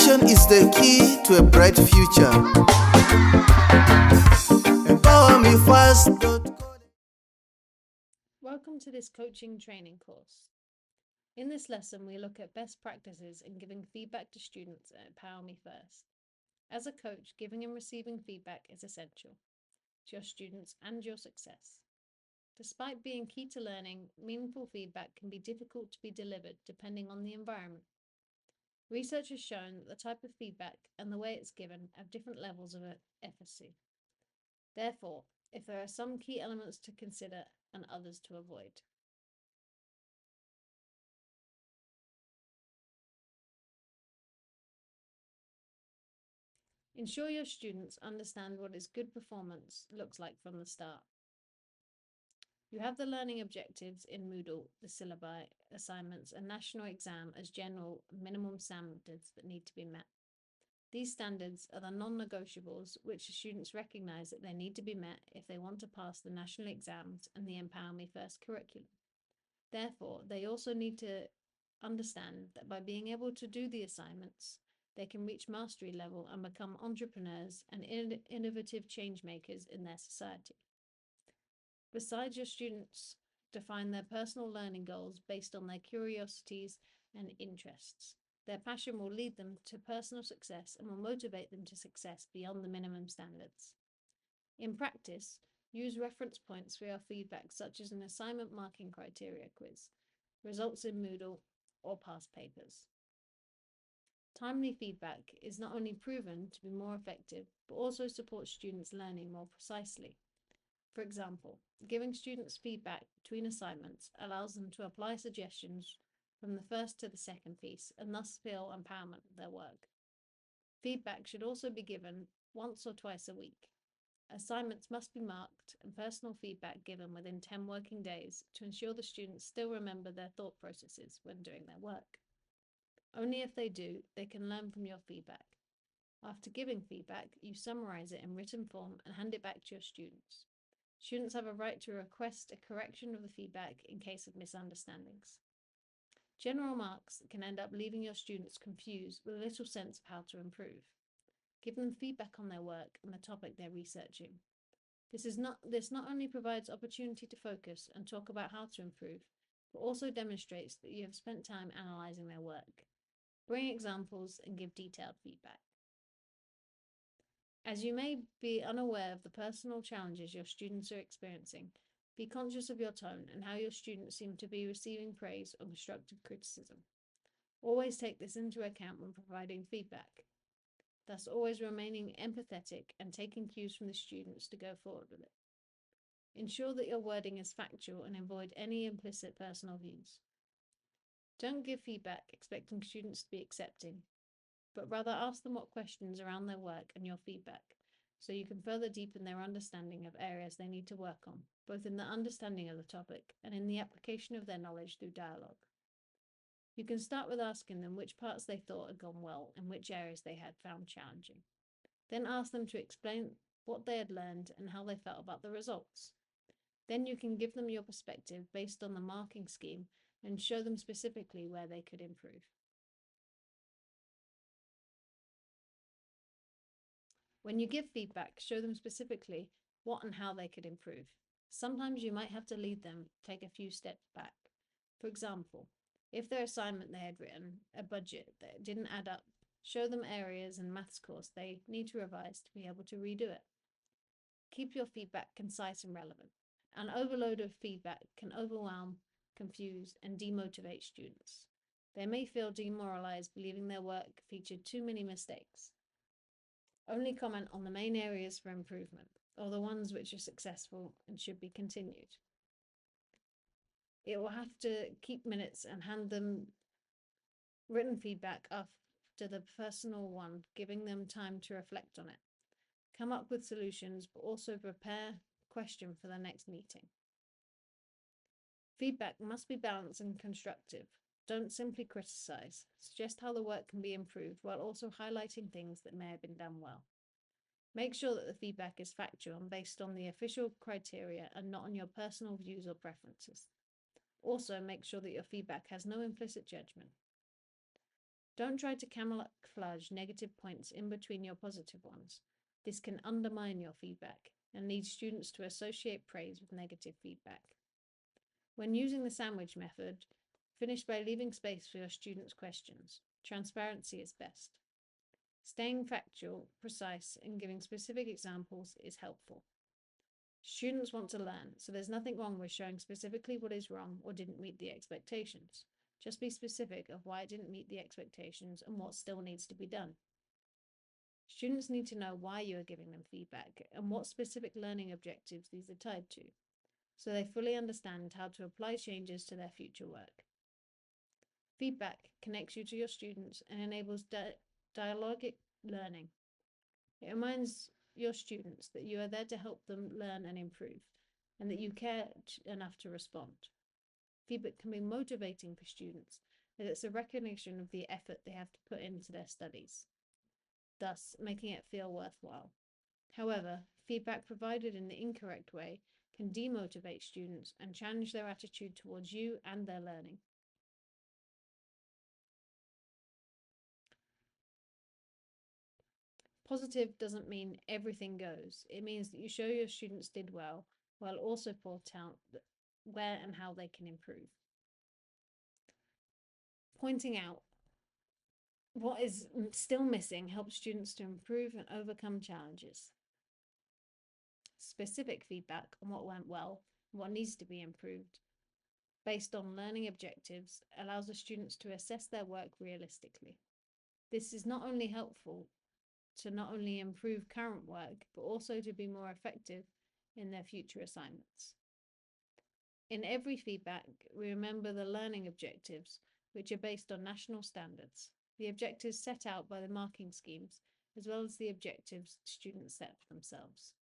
Education is the key to a bright future. empowermefirst.college. Welcome to this coaching training course. In this lesson, we look at best practices in giving feedback to students at Empower Me First. As a coach, giving and receiving feedback is essential to your students and your success. Despite being key to learning, meaningful feedback can be difficult to be delivered depending on the environment. Research has shown that the type of feedback and the way it's given have different levels of efficacy. Therefore, if there are some key elements to consider and others to avoid. Ensure your students understand what is good performance looks like from the start. You have the learning objectives in Moodle, the syllabi, assignments, and national exam as general minimum standards that need to be met. These standards are the non-negotiables which the students recognise that they need to be met if they want to pass the national exams and the Empower Me First curriculum. Therefore, they also need to understand that by being able to do the assignments, they can reach mastery level and become entrepreneurs and innovative change makers in their society. Besides, your students define their personal learning goals based on their curiosities and interests. Their passion will lead them to personal success and will motivate them to success beyond the minimum standards. In practice, use reference points for your feedback, such as an assignment marking criteria quiz, results in Moodle, or past papers. Timely feedback is not only proven to be more effective, but also supports students' learning more precisely. For example, giving students feedback between assignments allows them to apply suggestions from the first to the second piece and thus feel empowerment of their work. Feedback should also be given once or twice a week. Assignments must be marked and personal feedback given within 10 working days to ensure the students still remember their thought processes when doing their work. Only if they do, they can learn from your feedback. After giving feedback, you summarize it in written form and hand it back to your students. Students have a right to request a correction of the feedback in case of misunderstandings. General remarks can end up leaving your students confused with little sense of how to improve. Give them feedback on their work and the topic they're researching. This not only provides opportunity to focus and talk about how to improve, but also demonstrates that you have spent time analysing their work. Bring examples and give detailed feedback. As you may be unaware of the personal challenges your students are experiencing, be conscious of your tone and how your students seem to be receiving praise or constructive criticism. Always take this into account when providing feedback, thus always remaining empathetic and taking cues from the students to go forward with it. Ensure that your wording is factual and avoid any implicit personal views. Don't give feedback expecting students to be accepting, but rather ask them what questions around their work and your feedback, so you can further deepen their understanding of areas they need to work on, both in the understanding of the topic and in the application of their knowledge through dialogue. You can start with asking them which parts they thought had gone well and which areas they had found challenging. Then ask them to explain what they had learned and how they felt about the results. Then you can give them your perspective based on the marking scheme and show them specifically where they could improve. When you give feedback, show them specifically what and how they could improve. Sometimes you might have to lead them take a few steps back. For example, if their assignment they had written a budget that didn't add up, show them areas in maths course they need to revise to be able to redo it. Keep your feedback concise and relevant. An overload of feedback can overwhelm, confuse, and demotivate students. They may feel demoralized believing their work featured too many mistakes. Only comment on the main areas for improvement, or the ones which are successful and should be continued. It will have to keep minutes and hand them written feedback after the personal one, giving them time to reflect on it. Come up with solutions, but also prepare a question for the next meeting. Feedback must be balanced and constructive. Don't simply criticize. Suggest how the work can be improved while also highlighting things that may have been done well. Make sure that the feedback is factual and based on the official criteria and not on your personal views or preferences. Also, make sure that your feedback has no implicit judgment. Don't try to camouflage negative points in between your positive ones. This can undermine your feedback and lead students to associate praise with negative feedback. When using the sandwich method, finish by leaving space for your students' questions. Transparency is best. Staying factual, precise, and giving specific examples is helpful. Students want to learn, so there's nothing wrong with showing specifically what is wrong or didn't meet the expectations. Just be specific of why it didn't meet the expectations and what still needs to be done. Students need to know why you are giving them feedback and what specific learning objectives these are tied to, so they fully understand how to apply changes to their future work. Feedback connects you to your students and enables dialogic learning. It reminds your students that you are there to help them learn and improve, and that you care enough to respond. Feedback can be motivating for students, as it's a recognition of the effort they have to put into their studies, thus making it feel worthwhile. However, feedback provided in the incorrect way can demotivate students and challenge their attitude towards you and their learning. Positive doesn't mean everything goes. It means that you show your students did well, while also point out where and how they can improve. Pointing out what is still missing helps students to improve and overcome challenges. Specific feedback on what went well and what needs to be improved, based on learning objectives, allows the students to assess their work realistically. This is not only helpful to not only improve current work, but also to be more effective in their future assignments. In every feedback, we remember the learning objectives, which are based on national standards, the objectives set out by the marking schemes, as well as the objectives students set for themselves.